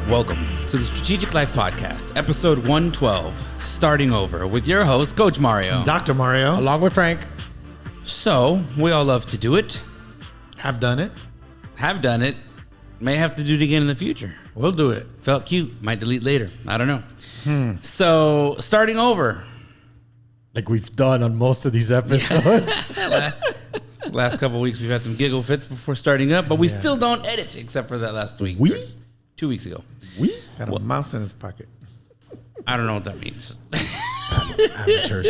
Welcome to the Strategic Life Podcast, episode 112, Starting Over, with your host, Coach Mario. Dr. Mario. Along with Frank. So, we all love to do it, Have done it. have done it, may have to do it again in the future. We'll do it. Felt cute, might delete later. I don't know. So, starting over. Like we've done on most of these episodes. Last couple of weeks, we've had some giggle fits before starting up, but we still don't edit, except for that last week. 2 weeks ago. Got a mouse in his pocket. I don't know what that means. Amateurs.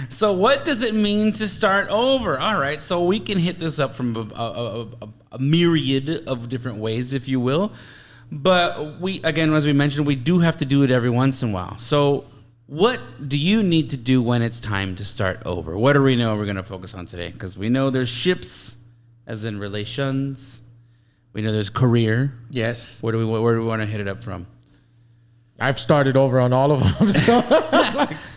So what does it mean to start over? All right, so we can hit this up from a myriad of different ways, if you will. But we, again, as we mentioned, we do have to do it every once in a while. So what do you need to do when it's time to start over? What do we know we're going to focus on today? Because we know there's ships, as in relations. We know there's career. Yes. Where do we want to hit it up from? I've started over on all of them. So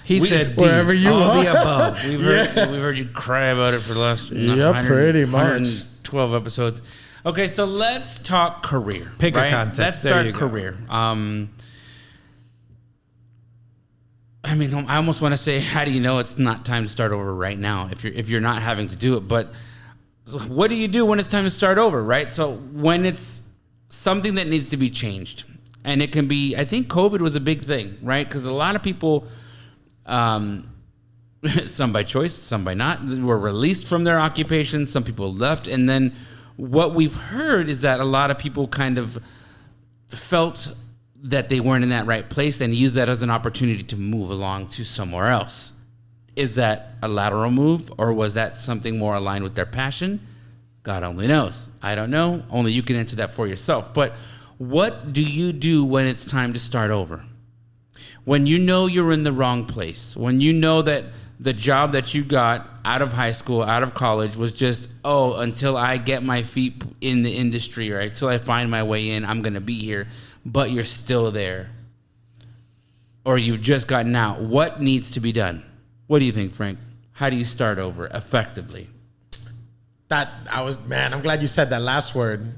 He said D, wherever you all are. the above. We've heard you cry about it for the last pretty much. 112 episodes. Okay, so let's talk career. Pick a right? context. Let's There start you go. career. I mean, I almost want to say, how do you know it's not time to start over right now if you're not having to do it? But what do you do when it's time to start over, right? So when it's something that needs to be changed, and it can be, I think COVID was a big thing, right? Because a lot of people, some by choice, some by not, were released from their occupation. Some people left. And then what we've heard is that a lot of people kind of felt that they weren't in that right place and used that as an opportunity to move along to somewhere else. Is that a lateral move, or was that something more aligned with their passion? God only knows. I don't know. Only you can answer that for yourself. But what do you do when it's time to start over? When you know you're in the wrong place, when you know that the job that you got out of high school, out of college was just, until I get my feet in the industry, right? Until I find my way in, I'm going to be here. But you're still there. Or you've just gotten out. What needs to be done? What do you think, Frank? How do you start over effectively? I'm glad you said that last word.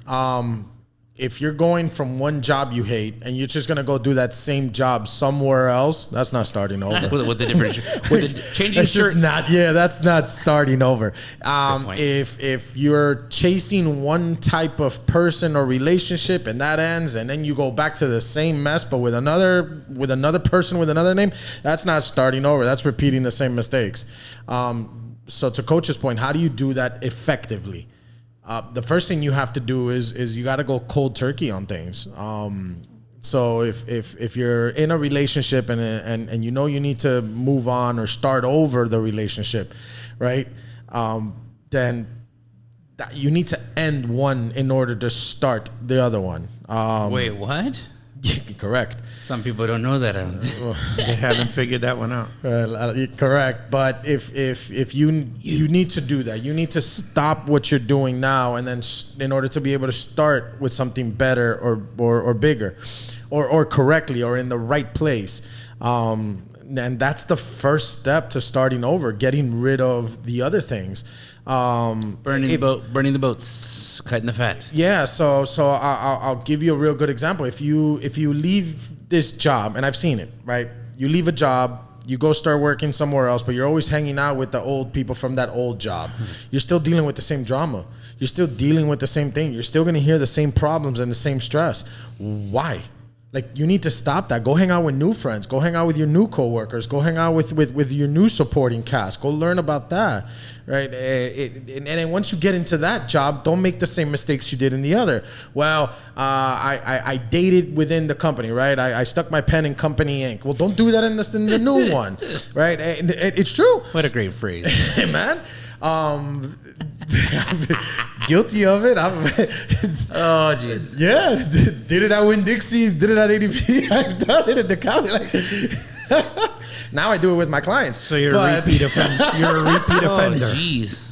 If you're going from one job you hate and you're just gonna go do that same job somewhere else, that's not starting over. with the different, with the changing That's shirts. that's not starting over. point. If you're chasing one type of person or relationship and that ends, and then you go back to the same mess but with another person with another name, that's not starting over. That's repeating the same mistakes. So to Coach's point, how do you do that effectively? The first thing you have to do is you got to go cold turkey on things. So if you're in a relationship and you know you need to move on or start over the relationship, right? Then you need to end one in order to start the other one. Wait, what? Correct. Some people don't know that. I don't think. They haven't figured that one out. Correct. But if you need to do that, you need to stop what you're doing now, and then in order to be able to start with something better or bigger, or correctly or in the right place. And that's the first step to starting over, getting rid of the other things. Burning the boats, cutting the fat. Yeah, so I'll give you a real good example. If you leave this job, and I've seen it, right? You leave a job, you go start working somewhere else, but you're always hanging out with the old people from that old job. You're still dealing with the same drama. You're still dealing with the same thing. You're still going to hear the same problems and the same stress. Why? Like, you need to stop that. Go hang out with new friends. Go hang out with your new coworkers. Go hang out with your new supporting cast. Go learn about that, right? And then once you get into that job, don't make the same mistakes you did in the other. Well, I dated within the company, right? I stuck my pen in company ink. Well, don't do that in the new one, right? And it's true. What a great phrase. Hey, man. Guilty of it. Oh, jeez. Yeah, did it at Winn-Dixie, did it at ADP. I've done it at the county. Now I do it with my clients. So you're a repeat offender. You're a repeat offender. Oh, jeez.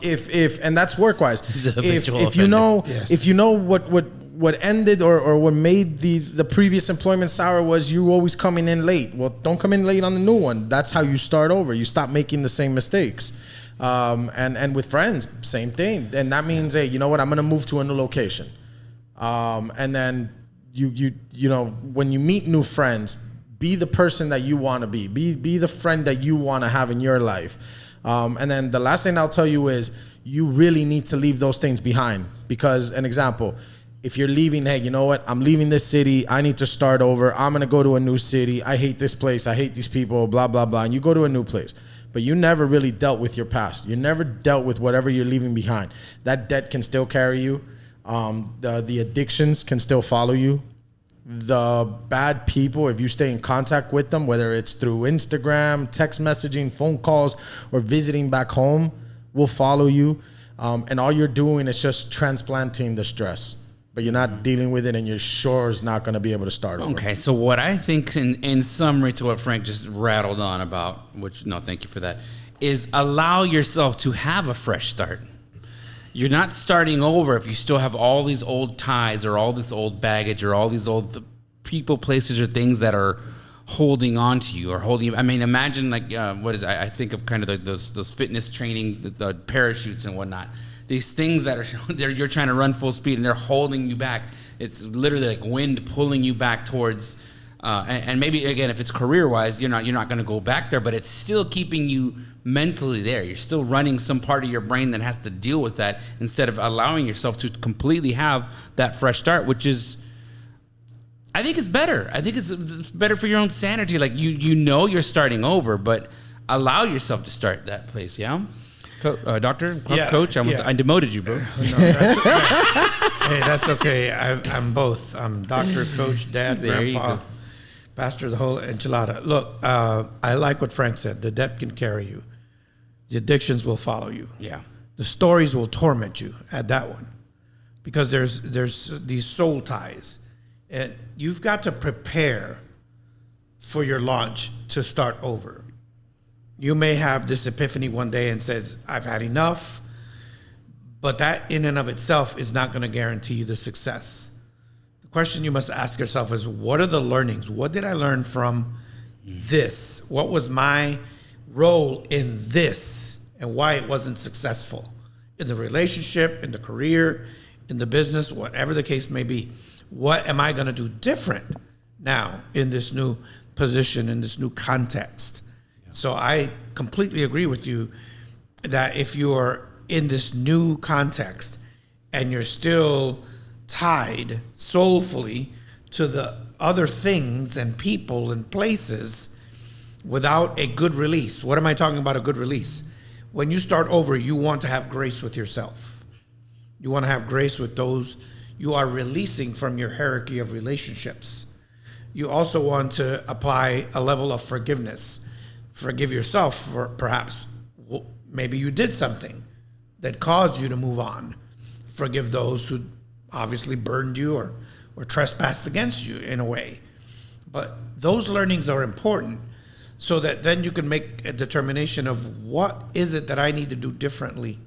If and that's work wise. He's a If habitual you know offender. Yes. if you know what ended or what made the previous employment sour was you always coming in late. Well, don't come in late on the new one. That's how you start over. You stop making the same mistakes. And with friends, same thing. And that means, hey, you know what? I'm going to move to a new location. And then you know, when you meet new friends, be the person that you want to be. Be the friend that you want to have in your life. And then the last thing I'll tell you is you really need to leave those things behind. Because, an example, if you're leaving, hey, you know what? I'm leaving this city. I need to start over. I'm going to go to a new city. I hate this place. I hate these people, blah, blah, blah. And you go to a new place. But you never really dealt with your past. You never dealt with whatever you're leaving behind. That debt can still carry you. The addictions can still follow you. The bad people, if you stay in contact with them, whether it's through Instagram, text messaging, phone calls, or visiting back home, will follow you. And all you're doing is just transplanting the stress. But you're not dealing with it, and you're sure is not going to be able to start over. Okay, so what I think in summary to what Frank just rattled on about, which, no, thank you for that, is allow yourself to have a fresh start. You're not starting over if you still have all these old ties or all this old baggage or all these old people, places, or things that are holding on to you or holding you. I mean, imagine like, I think of kind of those fitness training, the parachutes and whatnot. These things that are, you're trying to run full speed and they're holding you back. It's literally like wind pulling you back towards, and maybe again, if it's career-wise, you're not going to go back there, but it's still keeping you mentally there. You're still running some part of your brain that has to deal with that instead of allowing yourself to completely have that fresh start, which is, I think it's better. I think it's better for your own sanity. Like you know you're starting over, but allow yourself to start that place. Yeah. Doctor, coach, I demoted you, bro. No, that's okay. Hey, that's okay. I'm both. I'm doctor, coach, dad, grandpa, pastor, the whole enchilada. Look, I like what Frank said. The debt can carry you. The addictions will follow you. Yeah. The stories will torment you. Add that one. Because there's these soul ties. And you've got to prepare for your launch to start over. You may have this epiphany one day and says, I've had enough. But that in and of itself is not going to guarantee you the success. The question you must ask yourself is, what are the learnings? What did I learn from this? What was my role in this and why it wasn't successful? In the relationship, in the career, in the business, whatever the case may be. What am I going to do different now in this new position, in this new context? So I completely agree with you that if you're in this new context and you're still tied soulfully to the other things and people and places without a good release. What am I talking about, a good release? When you start over, you want to have grace with yourself. You want to have grace with those you are releasing from your hierarchy of relationships. You also want to apply a level of forgiveness. Forgive yourself for perhaps maybe you did something that caused you to move on. Forgive those who obviously burned you or trespassed against you in a way. But those learnings are important so that then you can make a determination of what is it that I need to do differently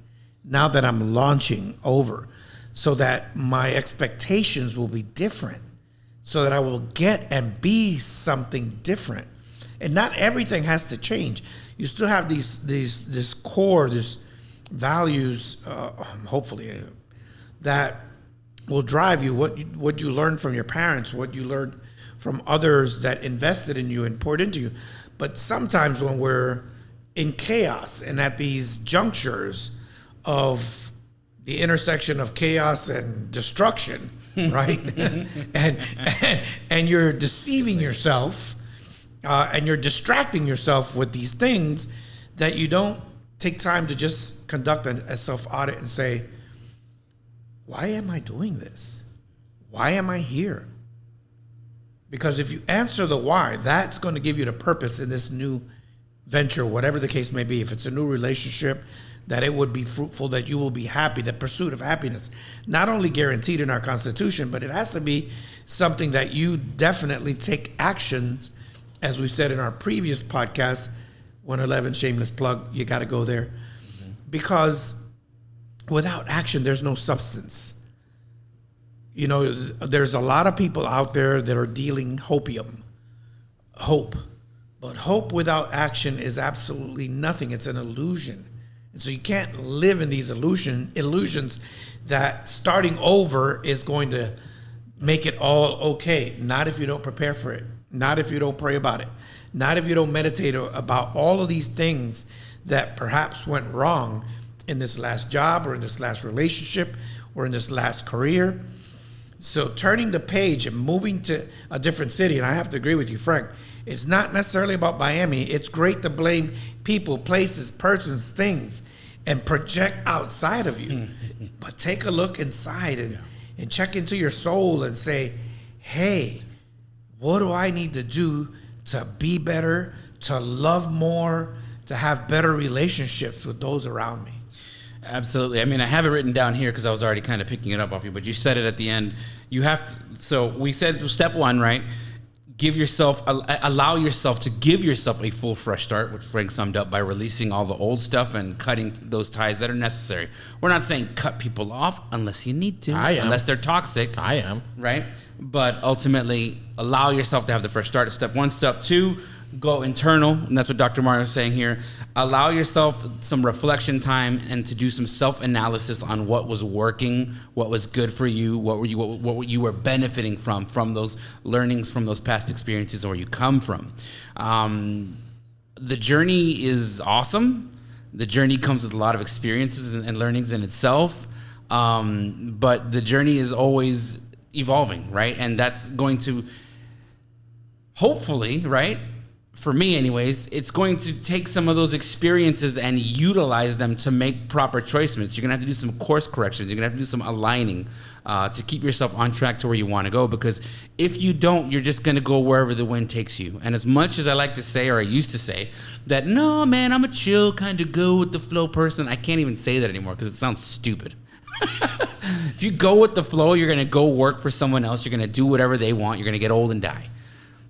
now that I'm launching over, so that my expectations will be different, so that I will get and be something different. And not everything has to change. You still have this core, this values, hopefully, that will drive you. What you learned from your parents, what you learned from others that invested in you and poured into you. But sometimes when we're in chaos and at these junctures of the intersection of chaos and destruction, right? and you're deceiving yourself. And you're distracting yourself with these things that you don't take time to just conduct a self-audit and say, why am I doing this? Why am I here? Because if you answer the why, that's going to give you the purpose in this new venture, whatever the case may be. If it's a new relationship, that it would be fruitful, that you will be happy, the pursuit of happiness. Not only guaranteed in our Constitution, but it has to be something that you definitely take actions. As we said in our previous podcast, 111, shameless plug, you got to go there. Mm-hmm. Because without action, there's no substance. You know, there's a lot of people out there that are dealing hope. But hope without action is absolutely nothing. It's an illusion. And so you can't live in these illusions that starting over is going to make it all okay. Not if you don't prepare for it. Not if you don't pray about it. Not if you don't meditate about all of these things that perhaps went wrong in this last job or in this last relationship or in this last career. So turning the page and moving to a different city, and I have to agree with you, Frank, it's not necessarily about Miami. It's great to blame people, places, persons, things, and project outside of you. But take a look inside and check into your soul and say, hey, what do I need to do to be better, to love more, to have better relationships with those around me? Absolutely. I mean, I have it written down here because I was already kind of picking it up off you, but you said it at the end. You have to, so we said step one, right? Allow yourself to give yourself a full fresh start, which Frank summed up by releasing all the old stuff and cutting those ties that are necessary. We're not saying cut people off unless you need to, unless they're toxic. I am. Right? But ultimately, allow yourself to have the fresh start. Step one. Step two, go internal. And that's what Dr. Martin is saying here. Allow yourself some reflection time and to do some self-analysis on what was working, what was good for you, what you were benefiting from those learnings, from those past experiences, or where you come from. The journey is awesome. The journey comes with a lot of experiences and learnings in itself. But the journey is always evolving, right? And that's going to hopefully, right? For me anyways, it's going to take some of those experiences and utilize them to make proper choices. You're going to have to do some course corrections. You're going to have to do some aligning to keep yourself on track to where you want to go. Because if you don't, you're just going to go wherever the wind takes you. And as much as I like to say, or I used to say, that, no, man, I'm a chill, kind of go with the flow person, I can't even say that anymore because it sounds stupid. If you go with the flow, you're going to go work for someone else. You're going to do whatever they want. You're going to get old and die.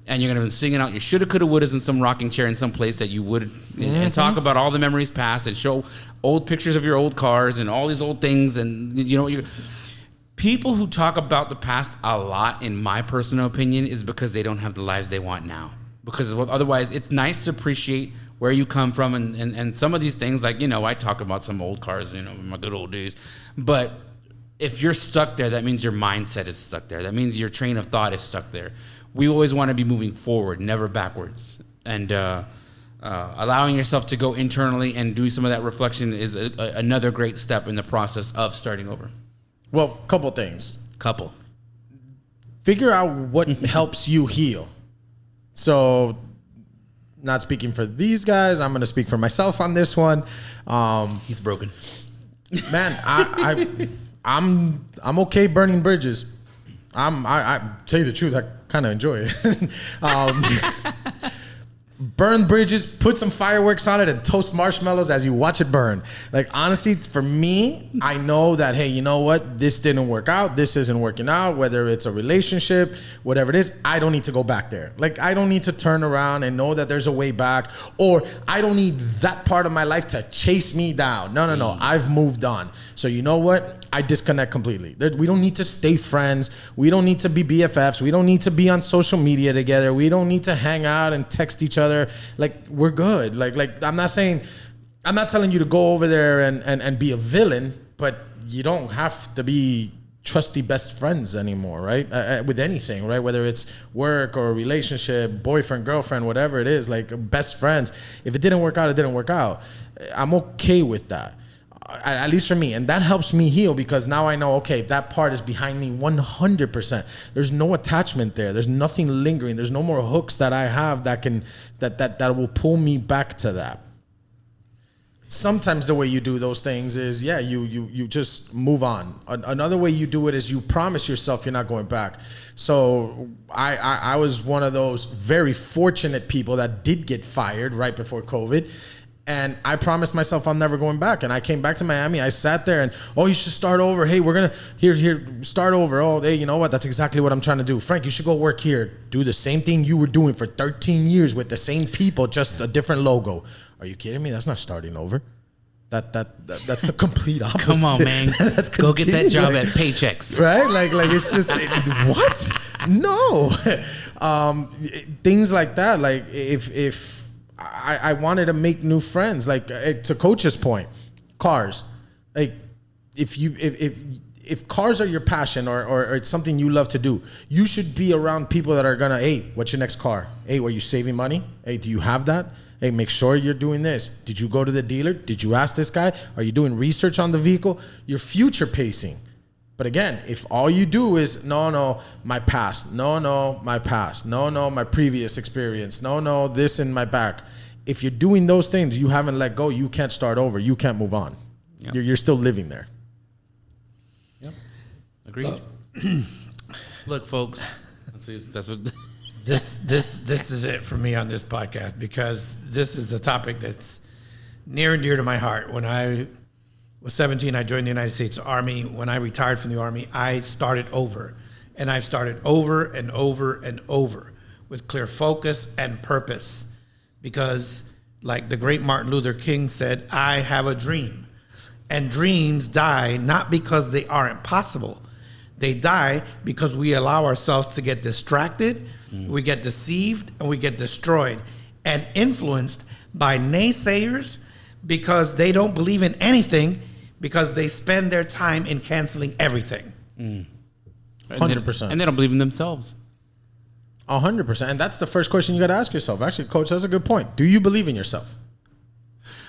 And you're going to be singing out your shoulda, coulda, wouldas in some rocking chair in some place that you would, and talk about all the memories past and show old pictures of your old cars and all these old things. And, people who talk about the past a lot, in my personal opinion, is because they don't have the lives they want now. Because otherwise, it's nice to appreciate where you come from and some of these things, like, I talk about some old cars, my good old days. But if you're stuck there, that means your mindset is stuck there. That means your train of thought is stuck there. We always want to be moving forward, never backwards. And allowing yourself to go internally and do some of that reflection is another great step in the process of starting over. Well, couple things. Figure out what helps you heal. So, not speaking for these guys, I'm going to speak for myself on this one. He's broken. Man, I'm okay burning bridges. I tell you the truth, I kind of enjoy it. Burn bridges, put some fireworks on it, and toast marshmallows as you watch it burn. Like, honestly, for me, I know that, hey, you know what? This didn't work out. This isn't working out. Whether it's a relationship, whatever it is, I don't need to go back there. Like, I don't need to turn around and know that there's a way back, or I don't need that part of my life to chase me down. No. I've moved on. So you know what? I disconnect completely. We don't need to stay friends. We don't need to be BFFs. We don't need to be on social media together. We don't need to hang out and text each other. Like, we're good. Like I'm not telling you to go over there and be a villain, but you don't have to be trusty best friends anymore, right? With anything, right? Whether it's work or a relationship, boyfriend, girlfriend, whatever it is, like best friends. If it didn't work out, it didn't work out. I'm okay with that. At least for me. And that helps me heal because now I know, okay, that part is behind me 100%. There's no attachment there. There's nothing lingering. There's no more hooks that I have that will pull me back to that. Sometimes the way you do those things is, you just move on. Another way you do it is you promise yourself you're not going back. So I was one of those very fortunate people that did get fired right before COVID. And I promised myself I'm never going back. And I came back to Miami. I sat there and, you should start over. Hey, we're going to, start over. Oh, hey, you know what? That's exactly what I'm trying to do. Frank, you should go work here. Do the same thing you were doing for 13 years with the same people, just a different logo. Are you kidding me? That's not starting over. That's the complete opposite. Come on, man. Go get that job at Paychex. Right? Like it's just, what? No. Things like that. Like if I wanted to make new friends, like to Coach's point, cars. Like if cars are your passion or it's something you love to do, you should be around people that are gonna, hey, what's your next car? Hey, were you saving money? Hey, do you have that? Hey, make sure you're doing this. Did you go to the dealer? Did you ask this guy? Are you doing research on the vehicle? You're future pacing. But again, if all you do is, no, my past, no, my past, no, my previous experience, no, this in my back. If you're doing those things, you haven't let go, you can't start over, you can't move on. Yep. You're still living there. Yep. Agreed. Look, folks, that's what This is it for me on this podcast, because this is a topic that's near and dear to my heart. When I was 17, I joined the United States Army. When I retired from the Army, I started over. And I've started over and over and over with clear focus and purpose. Because like the great Martin Luther King said, I have a dream. And dreams die not because they aren't possible. They die because we allow ourselves to get distracted, we get deceived, and we get destroyed and influenced by naysayers because they don't believe in anything, because they spend their time in canceling everything. 100%. And they don't believe in themselves. 100%. And that's the first question you got to ask yourself. Actually, Coach, that's a good point. Do you believe in yourself?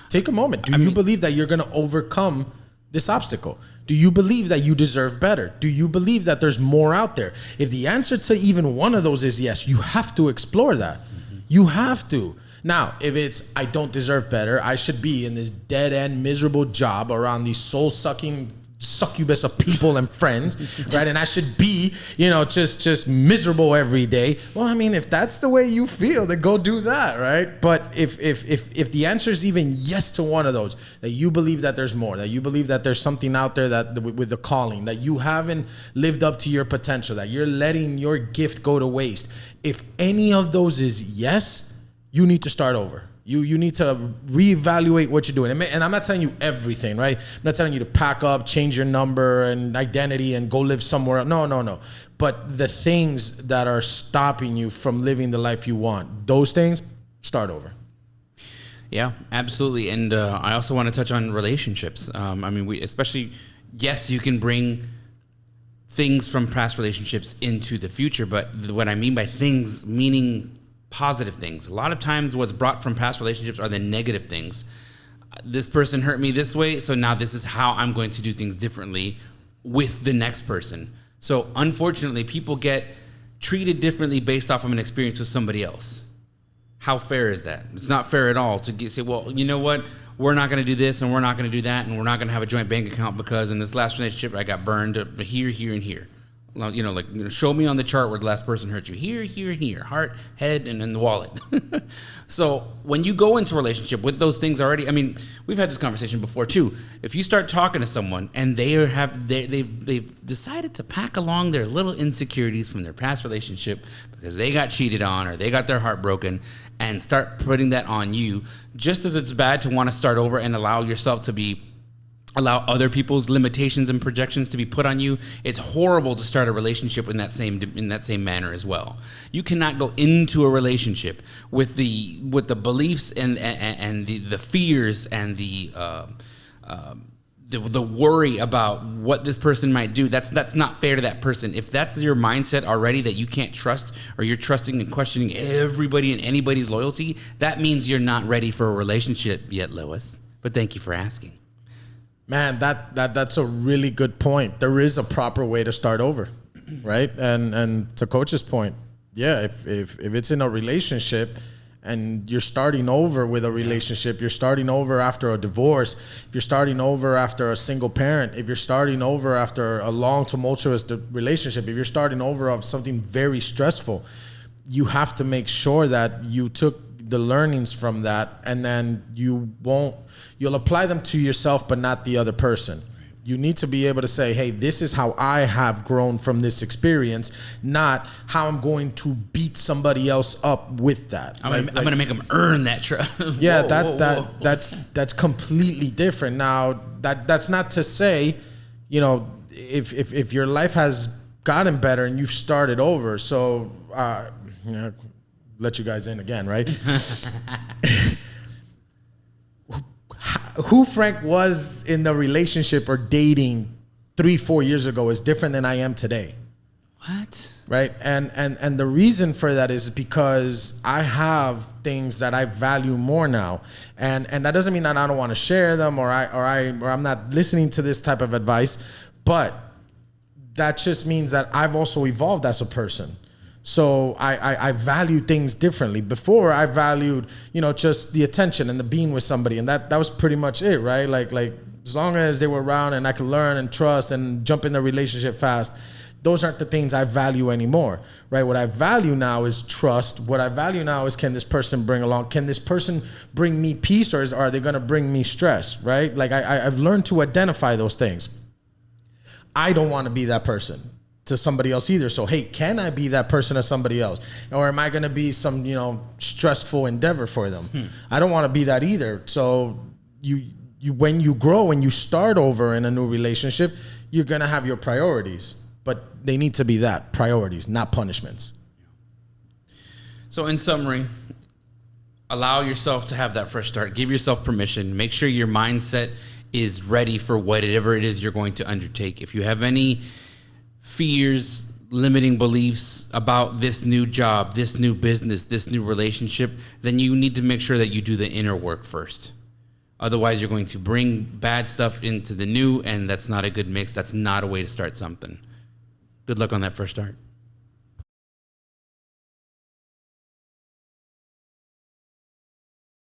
Take a moment. Do you believe that you're going to overcome this obstacle? Do you believe that you deserve better? Do you believe that there's more out there? If the answer to even one of those is yes, you have to explore that. You have to. Now, if it's, I don't deserve better, I should be in this dead-end, miserable job around these soul-sucking succubus of people and friends, right? And I should be, just miserable every day. Well, I mean, if that's the way you feel, then go do that, right? But if the answer is even yes to one of those, that you believe that there's more, that you believe that there's something out there that with the calling, that you haven't lived up to your potential, that you're letting your gift go to waste. If any of those is yes, you need to start over. You need to reevaluate what you're doing. And I'm not telling you everything, right? I'm not telling you to pack up, change your number and identity and go live somewhere else. No. But the things that are stopping you from living the life you want, those things, start over. Yeah, absolutely. And I also want to touch on relationships. Yes, you can bring things from past relationships into the future, but what I mean by things, meaning positive things. A lot of times what's brought from past relationships are the negative things. This person hurt me this way, so now this is how I'm going to do things differently with the next person. So unfortunately, people get treated differently based off of an experience with somebody else. How fair is that? It's not fair at all to say, well, you know what? We're not going to do this and we're not going to do that and we're not going to have a joint bank account because in this last relationship I got burned here, and here. Show me on the chart where the last person hurt you. Here, and here. Heart, head, and then the wallet. So when you go into a relationship with those things already, we've had this conversation before too. If you start talking to someone and they've decided to pack along their little insecurities from their past relationship because they got cheated on or they got their heart broken and start putting that on you, just as it's bad to want to start over and allow other people's limitations and projections to be put on you, it's horrible to start a relationship in that same manner as well. You cannot go into a relationship with the beliefs and the fears and the worry about what this person might do. That's not fair to that person. If that's your mindset already, that you can't trust, or you're trusting and questioning everybody and anybody's loyalty, that means you're not ready for a relationship yet, Lewis. But thank you for asking. Man, that's a really good point. There is a proper way to start over, right? And to Coach's point, yeah, if it's in a relationship and you're starting over with a relationship, you're starting over after a divorce, if you're starting over after a single parent, if you're starting over after a long tumultuous relationship, if you're starting over of something very stressful, you have to make sure that you took the learnings from that, and then you'll apply them to yourself, but not the other person. You need to be able to say, hey, this is how I have grown from this experience, not how I'm going to beat somebody else up with that. I'm going to make them earn that trust. Yeah, that's completely different. Now, that's not to say, if your life has gotten better and you've started over, so let you guys in again, right? who Frank was in the relationship or dating 3-4 years ago is different than I am today. What? Right. And the reason for that is because I have things that I value more now. And that doesn't mean that I don't want to share them or I'm not listening to this type of advice, but that just means that I've also evolved as a person. So I value things differently. Before I valued, just the attention and the being with somebody. And that was pretty much it, right? Like as long as they were around and I could learn and trust and jump in the relationship fast, those aren't the things I value anymore, right? What I value now is trust. What I value now is, can this person can this person bring me peace, or are they going to bring me stress, right? Like I've learned to identify those things. I don't want to be that person to somebody else either. So, hey, can I be that person to somebody else? Or am I going to be some, stressful endeavor for them? I don't want to be that either. So you when you grow and you start over in a new relationship, you're going to have your priorities. But they need to be that, priorities, not punishments. So in summary, allow yourself to have that fresh start. Give yourself permission. Make sure your mindset is ready for whatever it is you're going to undertake. If you have any fears, limiting beliefs about this new job, this new business, this new relationship, then you need to make sure that you do the inner work first. Otherwise, you're going to bring bad stuff into the new, and that's not a good mix. That's not a way to start something. Good luck on that first start.